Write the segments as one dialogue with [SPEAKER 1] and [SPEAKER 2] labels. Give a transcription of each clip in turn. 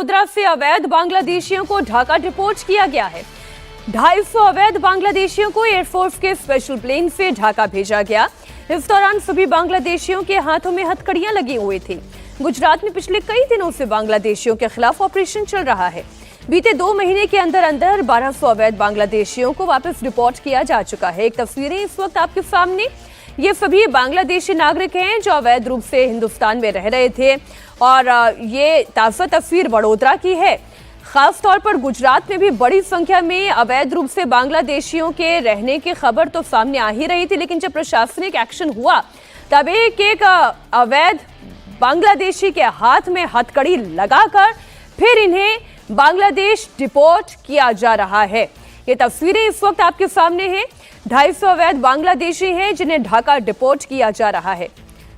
[SPEAKER 1] वडोदरा से अवैध बांग्लादेशियों को ढाका डिपोर्ट किया गया है। 250 अवैध बांग्लादेशियों को एयरफोर्स के स्पेशल प्लेन से ढाका भेजा गया। इस दौरान सभी बांग्लादेशियों के हाथों में हथकड़ियां लगी हुई थी। गुजरात में पिछले कई दिनों से बांग्लादेशियों के खिलाफ ऑपरेशन चल रहा है। बीते 2 महीने के अंदर 1200 अवैध बांग्लादेशियों को वापस डिपोर्ट किया जा चुका है। एक तस्वीरें इस वक्त आपके सामने, ये सभी बांग्लादेशी नागरिक हैं जो अवैध रूप से हिंदुस्तान में रह रहे थे और ये ताज़ा तस्वीर वडोदरा की है। खास तौर पर गुजरात में भी बड़ी संख्या में अवैध रूप से बांग्लादेशियों के रहने की खबर तो सामने आ ही रही थी, लेकिन जब प्रशासनिक एक्शन हुआ तब एक अवैध बांग्लादेशी के हाथ में हथकड़ी लगाकर फिर इन्हें बांग्लादेश डिपोर्ट किया जा रहा है। ये तस्वीरें इस वक्त आपके सामने हैं। 250 अवैध बांग्लादेशी हैं जिन्हें ढाका डिपोर्ट किया जा रहा है।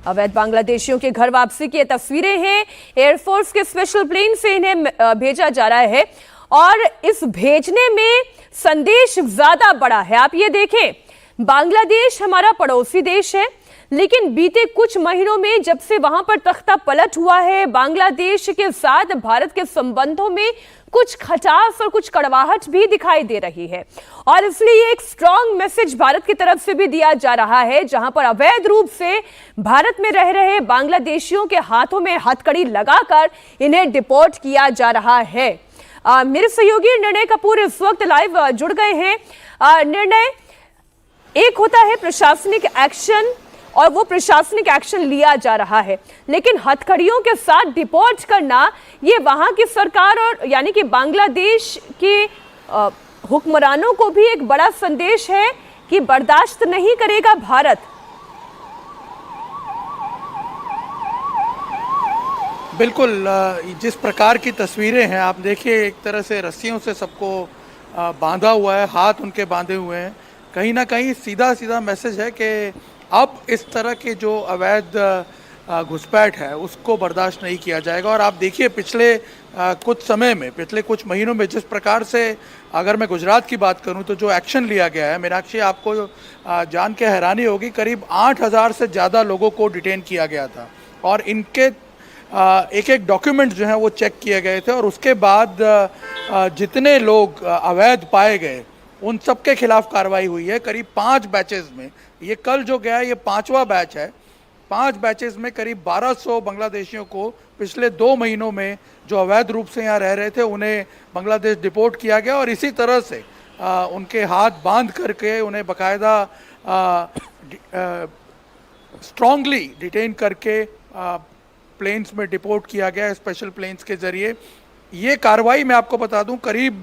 [SPEAKER 1] अवैध बांग्लादेशियों के घर वापसी की तस्वीरें हैं। एयरफोर्स के स्पेशल प्लेन से इन्हें भेजा जा रहा है और इस भेजने में संदेश ज्यादा बड़ा है। आप ये देखें, बांग्लादेश हमारा पड़ोसी देश है, लेकिन बीते कुछ महीनों में जब से वहां पर तख्ता पलट हुआ है, बांग्लादेश के साथ भारत के संबंधों में कुछ खटास और कुछ कड़वाहट भी दिखाई दे रही है। और इसलिए एक स्ट्रॉन्ग मैसेज भारत की तरफ से भी दिया जा रहा है, जहां पर अवैध रूप से भारत में रह रहे बांग्लादेशियों के हाथों में हथकड़ी लगाकर इन्हें डिपोर्ट किया जा रहा है। मेरे सहयोगी निर्णय कपूर इस वक्त लाइव जुड़ गए हैं। निर्णय, एक होता है प्रशासनिक एक्शन और वो प्रशासनिक एक्शन लिया जा रहा है, लेकिन हथकड़ियों के साथ डिपोर्ट करना ये वहां की सरकार और यानी कि बांग्लादेश के हुक्मरानों को भी एक बड़ा संदेश है कि बर्दाश्त नहीं करेगा भारत।
[SPEAKER 2] बिल्कुल, जिस प्रकार की तस्वीरें हैं आप देखिए, एक तरह से रस्सियों से सबको बांधा हुआ है, हाथ उनके बांधे हुए हैं। कहीं ना कहीं सीधा सीधा मैसेज है कि अब इस तरह के जो अवैध घुसपैठ है उसको बर्दाश्त नहीं किया जाएगा। और आप देखिए, पिछले कुछ समय में, पिछले कुछ महीनों में जिस प्रकार से, अगर मैं गुजरात की बात करूं तो जो एक्शन लिया गया है, मीनाक्षी आपको जान के हैरानी होगी, करीब 8000 से ज़्यादा लोगों को डिटेन किया गया था और इनके एक एक डॉक्यूमेंट जो हैं वो चेक किए गए थे। और उसके बाद जितने लोग अवैध पाए गए उन सब के खिलाफ कार्रवाई हुई है। करीब 5 बैचेस में, ये कल जो गया ये 5वां बैच है। 5 बैचेस में करीब 1200 बांग्लादेशियों को पिछले 2 महीनों में जो अवैध रूप से यहाँ रह रहे थे उन्हें बांग्लादेश डिपोर्ट किया गया। और इसी तरह से उनके हाथ बांध करके उन्हें बाकायदा स्ट्रांगली डिटेन करके प्लेन्स में डिपोर्ट किया गया, स्पेशल प्लेन्स के जरिए। ये कार्रवाई मैं आपको बता दूं करीब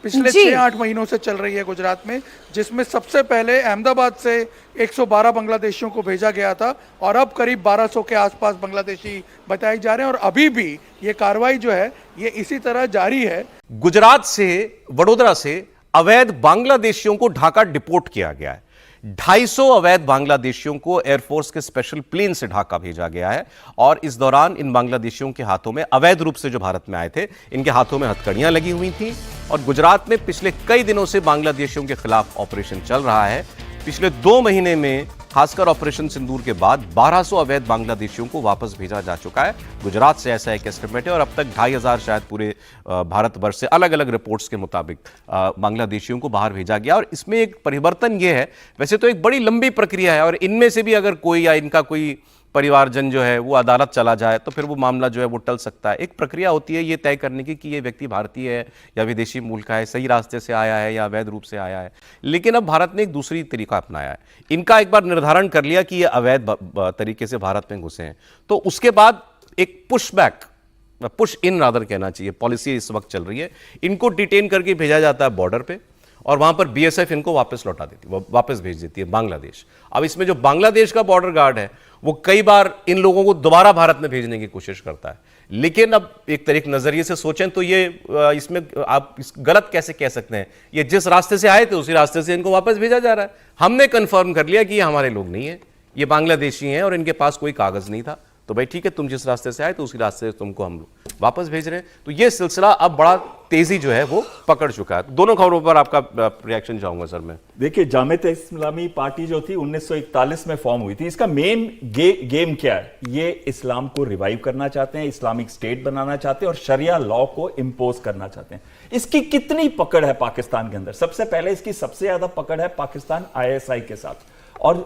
[SPEAKER 2] पिछले 6-8 महीनों से चल रही है गुजरात में, जिसमें सबसे पहले अहमदाबाद से 112 बांग्लादेशियों को भेजा गया था और अब करीब 1200 के आसपास बांग्लादेशी बताए जा रहे हैं। और अभी भी ये कार्रवाई जो है ये इसी तरह जारी है।
[SPEAKER 3] गुजरात से, वडोदरा से अवैध बांग्लादेशियों को ढाका डिपोर्ट किया गया है। 250 अवैध बांग्लादेशियों को एयरफोर्स के स्पेशल प्लेन से ढाका भेजा गया है और इस दौरान इन बांग्लादेशियों के हाथों में, अवैध रूप से जो भारत में आए थे, इनके हाथों में हथकड़ियां लगी हुई थी। और गुजरात में पिछले कई दिनों से बांग्लादेशियों के खिलाफ ऑपरेशन चल रहा है। पिछले 2 महीने में, खासकर ऑपरेशन सिंदूर के बाद, 1200 अवैध बांग्लादेशियों को वापस भेजा जा चुका है। गुजरात से ऐसा एक एस्टिमेट है और अब तक 2500 शायद पूरे भारतवर्ष से अलग अलग रिपोर्ट्स के मुताबिक बांग्लादेशियों को बाहर भेजा गया। और इसमें एक परिवर्तन ये है, वैसे तो एक बड़ी लंबी प्रक्रिया है और इनमें से भी अगर कोई या इनका कोई परिवारजन जो है वो अदालत चला जाए तो फिर वो मामला जो है वो टल सकता है। एक प्रक्रिया होती है ये तय करने की कि ये व्यक्ति भारतीय है या विदेशी मूल का है, सही रास्ते से आया है या अवैध रूप से आया है। लेकिन अब भारत ने एक दूसरी तरीका अपनाया है। इनका एक बार निर्धारण कर लिया कि ये अवैध तरीके से भारत में घुसे हैं, तो उसके बाद एक पुश इन रादर कहना चाहिए, पॉलिसी इस वक्त चल रही है। इनको डिटेन करके भेजा जाता है बॉर्डर पे और वहां पर बीएसएफ इनको वापस लौटा देती है, वापस भेज देती है बांग्लादेश। अब इसमें जो बांग्लादेश का बॉर्डर गार्ड है वो कई बार इन लोगों को दोबारा भारत में भेजने की कोशिश करता है। लेकिन अब एक तरीके नजरिए से सोचें तो ये इसमें आप गलत कैसे कह सकते हैं, ये जिस रास्ते से आए थे उसी रास्ते से इनको वापस भेजा जा रहा है। हमने कंफर्म कर लिया कि ये हमारे लोग नहीं है, ये बांग्लादेशी हैं और इनके पास कोई कागज नहीं था, तो भाई ठीक है, तुम जिस रास्ते से आए तो उसी रास्ते से तुमको हम वापस भेज रहे हैं। तो ये सिलसिला अब बड़ा तेजी जो है वो पकड़ चुका है। दोनों खबरों पर आपका रिएक्शन चाहूंगा सर मैं।
[SPEAKER 4] देखिए, जामियत इस्लामी पार्टी जो थी 1941 में फॉर्म हुई थी। इसका मेन गेम क्या है? ये इस्लाम को रिवाइव करना चाहते हैं, इस्लामिक स्टेट बनाना चाहते हैं और शरिया लॉ को इंपोज करना चाहते हैं। इसकी कितनी पकड़ है पाकिस्तान के अंदर? सबसे पहले इसकी सबसे ज्यादा पकड़ है पाकिस्तान आईएसआई के साथ और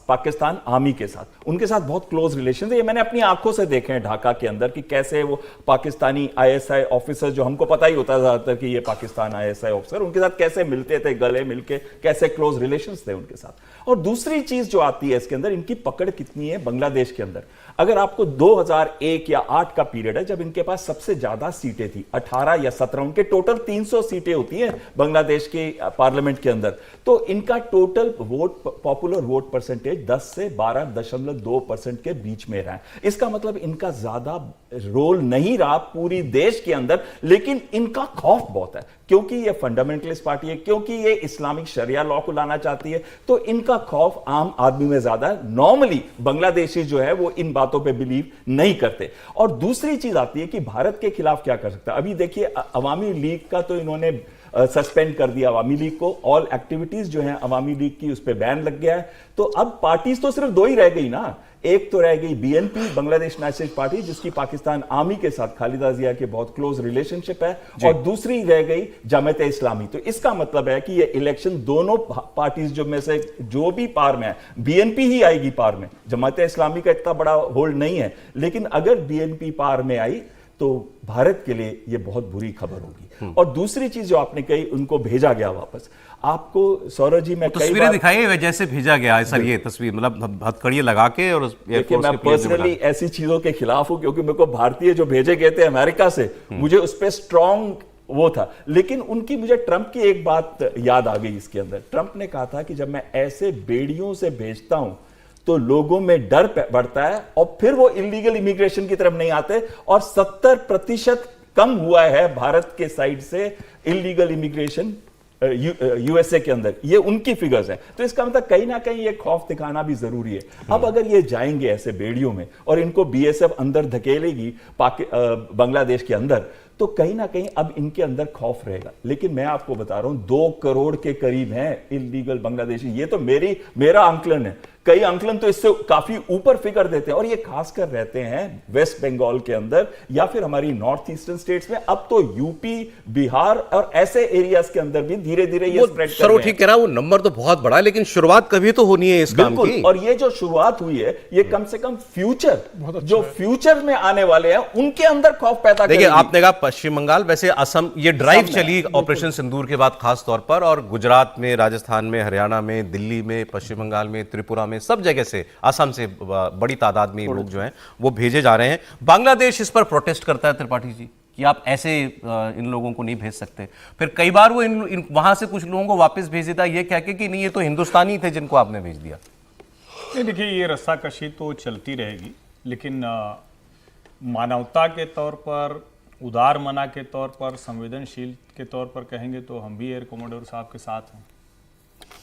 [SPEAKER 4] पाकिस्तान आर्मी के साथ। उनके साथ बहुत क्लोज रिलेशन है। ये मैंने अपनी आंखों से देखे हैं ढाका के अंदर कि कैसे वो पाकिस्तानी आईएसआई ऑफिसर, जो हमको पता ही होता है ज्यादातर कि ये पाकिस्तान आईएसआई ऑफिसर, उनके साथ कैसे मिलते थे, गले मिलके कैसे क्लोज रिलेशंस थे उनके साथ। और दूसरी चीज जो आती है इसके अंदर, इनकी पकड़ कितनी है बांग्लादेश के अंदर। अगर आपको 2001 या 8 का पीरियड है जब इनके पास सबसे ज्यादा सीटें थी, 18 या 17, उनके टोटल 300 सीटें होती हैं बांग्लादेश के पार्लियामेंट के अंदर, तो इनका total vote, popular vote percentage 10 से 12.2% के बीच में रहा है। इसका मतलब इनका ज्यादा रोल नहीं रहा पूरी देश के अंदर, लेकिन इनका खौफ बहुत है क्योंकि ये फंडामेंटलिस्ट पार्टी है, क्योंकि ये इस्लामिक शरिया लॉ को लाना चाहती है, तो इनका खौफ आम आदमी में ज्यादा है। नॉर्मली बांग्लादेशी जो है वो इन बातों पे बिलीव नहीं करते। और दूसरी चीज आती है कि भारत के खिलाफ क्या कर सकता है। अभी देखिए, अवामी लीग का तो इन्होंने सस्पेंड कर दिया अवामी लीग को, ऑल एक्टिविटीज जो है अवामी लीग की उस पर बैन लग गया है। तो अब पार्टीज तो सिर्फ 2 ही रह गई ना। एक तो रह गई बीएनपी, बांग्लादेश नेशनलिस्ट पार्टी, जिसकी पाकिस्तान आर्मी के साथ खालिदा जिया के बहुत क्लोज रिलेशनशिप है, और दूसरी रह गई जामियत इस्लामी। तो इसका मतलब है कि ये इलेक्शन दोनों पार्टीज जो में से जो भी पार में है, बीएनपी ही आएगी पार में। जामियत इस्लामी का इतना बड़ा होल्ड नहीं है, लेकिन अगर बीएनपी पार में आई तो भारत के लिए यह बहुत बुरी खबर होगी। और दूसरी चीज जो आपने कही, उनको भेजा गया वापस। आपको सौरभ जी, मैं
[SPEAKER 3] तस्वीरें दिखाई जैसे भेजा गया है सर, ये तस्वीर मतलब हथकड़ियां लगा के। और
[SPEAKER 4] देखिए, मैं पर्सनली ऐसी चीजों के खिलाफ हूं क्योंकि मेरे को भारतीय जो भेजे गए थे अमेरिका से, मुझे उस पर स्ट्रॉन्ग वो था। लेकिन उनकी, मुझे ट्रंप की एक बात याद आ गई इसके अंदर। ट्रंप ने कहा था कि जब मैं ऐसे बेड़ियों से भेजता हूं तो लोगों में डर बढ़ता है और फिर वो इलीगल इमिग्रेशन की तरफ नहीं आते, और 70% कम हुआ है भारत के साइड से इलीगल इमिग्रेशन यूएसए के अंदर। ये उनकी फिगर्स हैं। तो इसका मतलब कहीं ना कहीं ये खौफ दिखाना भी जरूरी है। अब अगर ये जाएंगे ऐसे बेड़ियों में और इनको बीएसएफ अंदर धकेलेगी बांग्लादेश के अंदर, तो कहीं ना कहीं अब इनके अंदर खौफ रहेगा। लेकिन मैं आपको बता रहा हूं 2 करोड़ के करीब हैं इलीगल बांग्लादेशी। ये तो मेरा आंकलन है। कई आंकलन तो इससे काफी ऊपर फिगर देते हैं, और ये खासकर रहते हैं वेस्ट बंगाल के अंदर या फिर हमारी नॉर्थ ईस्टर्न स्टेट्स में। अब तो यूपी, बिहार और ऐसे एरियाज के अंदर भी धीरे धीरे ये स्प्रेड कर रहे हैं।
[SPEAKER 3] ठीक कह रहा हूं, वो नंबर तो बहुत बड़ा है, लेकिन शुरुआत कभी तो होनी है इस काम की।
[SPEAKER 4] और ये जो शुरुआत हुई है, ये कम से कम फ्यूचर, जो फ्यूचर में आने वाले हैं उनके अंदर खौफ पैदा करेगी।
[SPEAKER 3] देखिए, आपने कहा पश्चिम बंगाल, वैसे असम, ये ड्राइव चली ऑपरेशन सिंदूर के बाद खास तौर पर, और गुजरात में, राजस्थान में, हरियाणा में, दिल्ली में, पश्चिम बंगाल में, त्रिपुरा में, सब जगह से, असम से बड़ी तादाद में लोग जो हैं वो भेजे जा रहे हैं। बांग्लादेश इस पर प्रोटेस्ट करता है त्रिपाठी जी कि आप ऐसे इन लोगों को नहीं भेज सकते। फिर कई बार वो वहां से कुछ लोगों को वापस भेज देता है, ये कह के कि नहीं, ये तो हिंदुस्तानी थे जिनको आपने भेज दिया।
[SPEAKER 5] नहीं, देखिए, ये रस्साकशी तो चलती रहेगी, लेकिन मानवता के तौर पर, उदार मना के तौर पर, संवेदनशील के तौर पर कहेंगे तो हम भी एयर कमोडोर साहब के साथ हैं।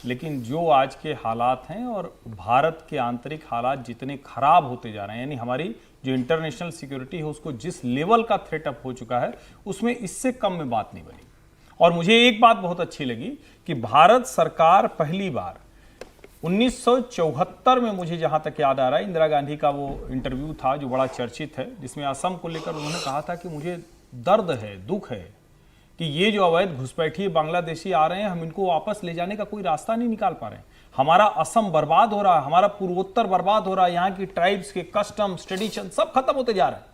[SPEAKER 5] लेकिन जो आज के हालात हैं और भारत के आंतरिक हालात जितने खराब होते जा रहे हैं, यानी हमारी जो इंटरनेशनल सिक्योरिटी है उसको जिस लेवल का थ्रेट अप हो चुका है, उसमें इससे कम में बात नहीं बनी। और मुझे एक बात बहुत अच्छी लगी कि भारत सरकार पहली बार 1974 में, मुझे जहां तक याद आ रहा है, इंदिरा गांधी का वो इंटरव्यू था जो बड़ा चर्चित है, जिसमें असम को लेकर उन्होंने कहा था कि मुझे दर्द है, दुख है कि ये जो अवैध घुसपैठी बांग्लादेशी आ रहे हैं, हम इनको वापस ले जाने का कोई रास्ता नहीं निकाल पा रहे हैं। हमारा असम बर्बाद हो रहा है, हमारा पूर्वोत्तर बर्बाद हो रहा है, यहाँ की ट्राइब्स के कस्टम्स, ट्रेडिशन सब खत्म होते जा रहे हैं।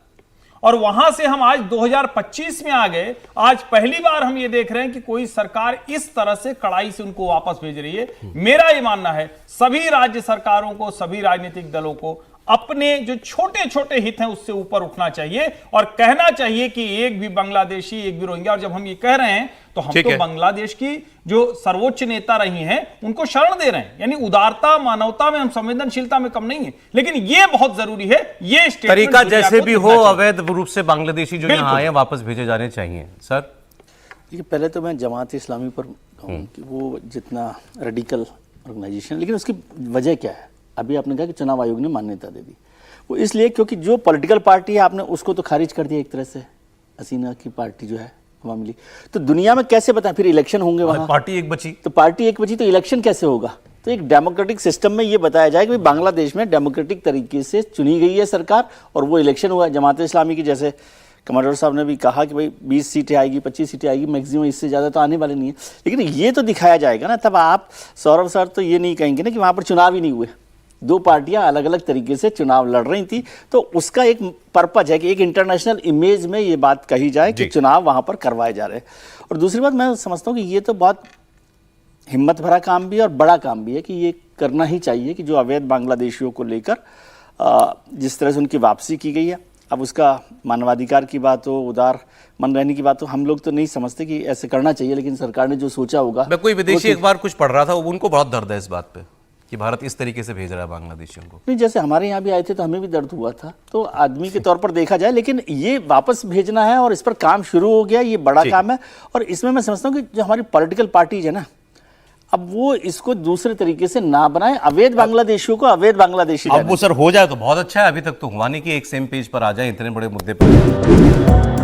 [SPEAKER 5] और वहां से हम आज 2025 में आ गए। आज पहली बार हम ये देख रहे हैं कि कोई सरकार इस तरह से कड़ाई से उनको वापस भेज रही है। मेरा ये मानना है सभी राज्य सरकारों को, सभी राजनीतिक दलों को अपने जो छोटे छोटे हित हैं उससे ऊपर उठना चाहिए और कहना चाहिए कि एक भी बांग्लादेशी, एक भी रोहिंग्या। और जब हम ये कह रहे हैं तो हम तो बांग्लादेश की जो सर्वोच्च नेता रही हैं उनको शरण दे रहे हैं। यानी उदारता, मानवता में हम, संवेदनशीलता में कम नहीं है, लेकिन ये बहुत जरूरी है। ये
[SPEAKER 3] तरीका जैसे भी हो, अवैध रूप से बांग्लादेशी जो यहाँ आए वापस भेजे जाने चाहिए। सर
[SPEAKER 6] देखिए, पहले तो मैं जमात इस्लामी पर कहूँ कि वो जितना रेडिकल ऑर्गेनाइजेशन, लेकिन उसकी वजह क्या है? अभी आपने कहा कि चुनाव आयोग ने मान्यता दे दी। वो इसलिए क्योंकि जो पॉलिटिकल पार्टी है आपने उसको तो खारिज कर दिया एक तरह से, हसीना की पार्टी जो है अवामी लीग, तो दुनिया में कैसे बताएं फिर इलेक्शन होंगे वहाँ,
[SPEAKER 7] पार्टी एक बची,
[SPEAKER 6] तो पार्टी एक बची तो इलेक्शन कैसे होगा। तो एक डेमोक्रेटिक सिस्टम में ये बताया जाए कि भाई बांग्लादेश में डेमोक्रेटिक तरीके से चुनी गई है सरकार और वो इलेक्शन हुआ। जमात इस्लामी की जैसे कमांडर साहब ने भी कहा कि भाई 20 सीटें आएगी, 25 सीटें आएगी, मैक्सिमम इससे ज़्यादा तो आने वाले नहीं है, लेकिन ये तो दिखाया जाएगा ना। तब आप सौरभ सर तो ये नहीं कहेंगे ना कि वहाँ पर चुनाव ही नहीं हुए, दो पार्टियां अलग अलग तरीके से चुनाव लड़ रही थी, तो उसका एक पर्पज है कि एक इंटरनेशनल इमेज में ये बात कही जाए कि चुनाव वहाँ पर करवाए जा रहे हैं। और दूसरी बात मैं समझता हूँ कि ये तो बहुत हिम्मत भरा काम भी है और बड़ा काम भी है कि ये करना ही चाहिए कि जो अवैध बांग्लादेशियों को लेकर जिस तरह से उनकी वापसी की गई है, अब उसका मानवाधिकार की बात हो, उदार मन रहने की बात हो, हम लोग तो नहीं समझते कि ऐसे करना चाहिए, लेकिन सरकार ने जो सोचा होगा।
[SPEAKER 7] मैं कोई विदेशी एक बार कुछ पढ़ रहा था, उनको बहुत दर्द है इस बात पे कि भारत इस तरीके से भेज रहा है बांग्लादेशियों को।
[SPEAKER 6] नहीं, जैसे हमारे यहाँ भी आए थे तो हमें भी दर्द हुआ था, तो आदमी के तौर पर देखा जाए, लेकिन ये वापस भेजना है और इस पर काम शुरू हो गया, ये बड़ा काम है। और इसमें मैं समझता हूँ कि जो हमारी पॉलिटिकल पार्टीज है ना, अब वो इसको दूसरे तरीके से ना बनाए, अवैध बांग्लादेशियों को अवैध बांग्लादेशी
[SPEAKER 7] अब वो सर हो जाए तो बहुत अच्छा है, अभी तक तो हुआ नहीं कि एक सेम पेज पर आ जाए इतने बड़े मुद्दे पर।